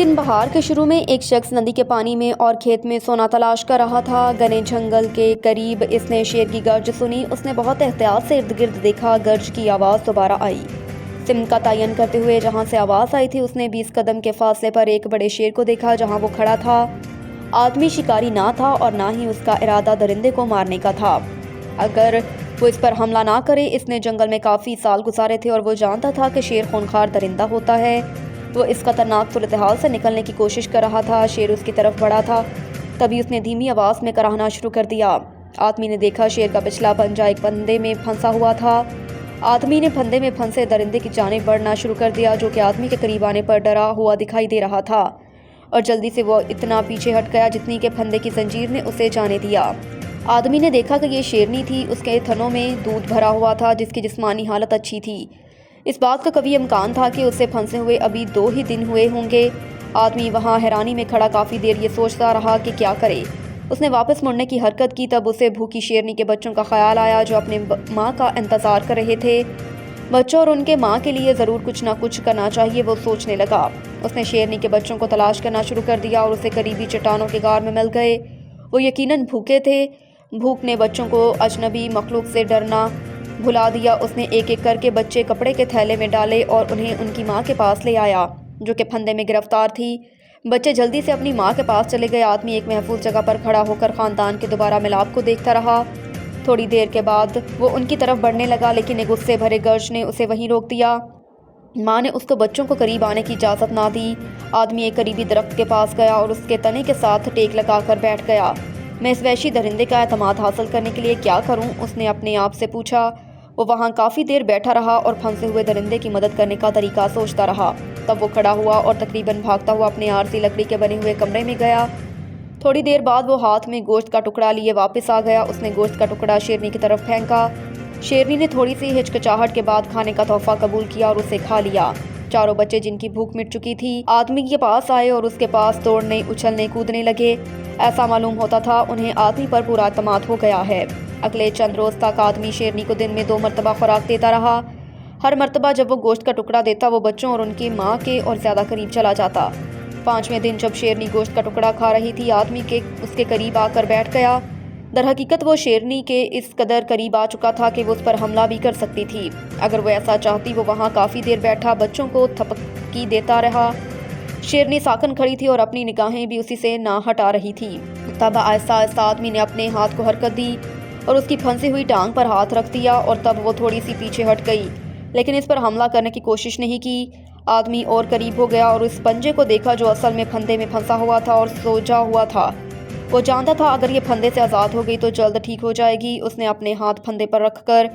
दिन बहार के शुरू में एक शख्स नदी के पानी में और खेत में सोना तलाश कर रहा था। घने जंगल के करीब इसने शेर की गर्ज सुनी। उसने बहुत एहतियात से इर्द गिर्द देखा। गर्ज की आवाज़ दोबारा आई। सिमत का तयन करते हुए जहां से आवाज़ आई थी उसने 20 कदम के फासले पर एक बड़े शेर को देखा जहां वो खड़ा था। आदमी शिकारी ना था और ना ही उसका इरादा दरिंदे को मारने का था। अगर वो इस पर हमला ना करे। इसने जंगल में काफ़ी साल गुजारे थे और वो जानता था कि शेर खूंखार दरिंदा होता है। वो इस खतरनाक सूरत-ए-हाल से निकलने की कोशिश कर रहा था। शेर उसकी तरफ बढ़ा था। तभी उसने धीमी आवाज़ में कराहना शुरू कर दिया। आदमी ने देखा शेर का पिछला पंजा एक फंदे में फंसा हुआ था। आदमी ने फंदे में फंसे दरिंदे की जानिब बढ़ना शुरू कर दिया जो कि आदमी के करीब आने पर डरा हुआ दिखाई दे रहा था और जल्दी से वो इतना पीछे हट गया जितनी कि फंदे की जंजीर ने उसे जाने दिया। आदमी ने देखा कि ये शेरनी थी। उसके थनों में दूध भरा हुआ था जिसकी जिस्मानी हालत अच्छी थी। इस बात का कभी इम्कान था कि उसे फंसे हुए अभी 2 ही दिन हुए होंगे। आदमी वहाँ हैरानी में खड़ा काफ़ी देर ये सोचता रहा कि क्या करे। उसने वापस मुड़ने की हरकत की। तब उसे भूखी शेरनी के बच्चों का ख्याल आया जो अपने माँ का इंतज़ार कर रहे थे। बच्चों और उनके माँ के लिए ज़रूर कुछ ना कुछ करना चाहिए, वो सोचने लगा। उसने शेरनी के बच्चों को तलाश करना शुरू कर दिया और उसे करीबी चट्टानों के गार में मिल गए। वो यकीनन भूखे थे। भूख ने बच्चों को अजनबी मखलूक से डरना भुला दिया। उसने एक एक करके बच्चे कपड़े के थैले में डाले और उन्हें उनकी माँ के पास ले आया जो कि फंदे में गिरफ्तार थी। बच्चे जल्दी से अपनी माँ के पास चले गए। आदमी एक महफूज जगह पर खड़ा होकर ख़ानदान के दोबारा मिलाप को देखता रहा। थोड़ी देर के बाद वो उनकी तरफ बढ़ने लगा लेकिन एक गुस्से भरे गर्ज ने उसे वहीं रोक दिया। माँ ने उसको बच्चों को करीब आने की इजाज़त ना दी। आदमी एक करीबी दरख्त के पास गया और उसके तने के साथ टेक लगाकर बैठ गया। मैं इस वहशी दरिंदे का एतमाद हासिल करने के लिए क्या करूं? उसने अपने आप से पूछा। वो वहाँ काफ़ी देर बैठा रहा और फंसे हुए दरिंदे की मदद करने का तरीका सोचता रहा। तब वो खड़ा हुआ और तकरीबन भागता हुआ अपने आरसी लकड़ी के बने हुए कमरे में गया। थोड़ी देर बाद वो हाथ में गोश्त का टुकड़ा लिए वापस आ गया। उसने गोश्त का टुकड़ा शेरनी की तरफ फेंका। शेरनी ने थोड़ी सी हिचकिचाहट के बाद खाने का तोहफा कबूल किया और उसे खा लिया। चारों बच्चे जिनकी भूख मिट चुकी थी आदमी के पास आए और उसके पास दौड़ने उछलने कूदने लगे। ऐसा मालूम होता था उन्हें आदमी पर पूरा एतमाद हो गया है। अगले चंद रोज़ तक आदमी शेरनी को दिन में 2 मरतबा खुराक देता रहा। हर मरतबा जब वो गोश्त का टुकड़ा देता वो बच्चों और उनकी माँ के और ज़्यादा करीब चला जाता। 5वें दिन जब शेरनी गोश्त का टुकड़ा खा रही थी आदमी के उसके करीब आकर बैठ गया। दरहकीकत वो शेरनी के इस कदर करीब आ चुका था कि वो उस पर हमला भी कर सकती थी। अगर वो ऐसा चाहती वो वहाँ काफ़ी देर बैठा बच्चों को थपकी देता रहा। शेरनी साकन खड़ी थी और अपनी निगाहें भी उसी से ना हटा रही थी। तब आहिस्ता आहिस्ता आदमी ने अपने हाथ को हरकत दी और उसकी फंसी हुई टांग पर हाथ रख दिया और तब वो थोड़ी सी पीछे हट गई लेकिन इस पर हमला करने की कोशिश नहीं की। आदमी और करीब हो गया और उस पंजे को देखा जो असल में फंदे में फंसा हुआ था और सोजा हुआ था। वो जानता था अगर ये फंदे से आज़ाद हो गई तो जल्द ठीक हो जाएगी। उसने अपने हाथ फंदे पर रखकर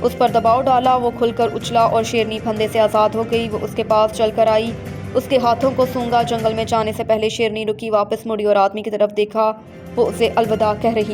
उस पर दबाव डाला। वो खुलकर उछला और शेरनी फंदे से आज़ाद हो गई। वो उसके पास चलकर आई, उसके हाथों को सूंघा। जंगल में जाने से पहले शेरनी रुकी, वापस मुड़ी और आदमी की तरफ देखा। वो उसे अलविदा कह रही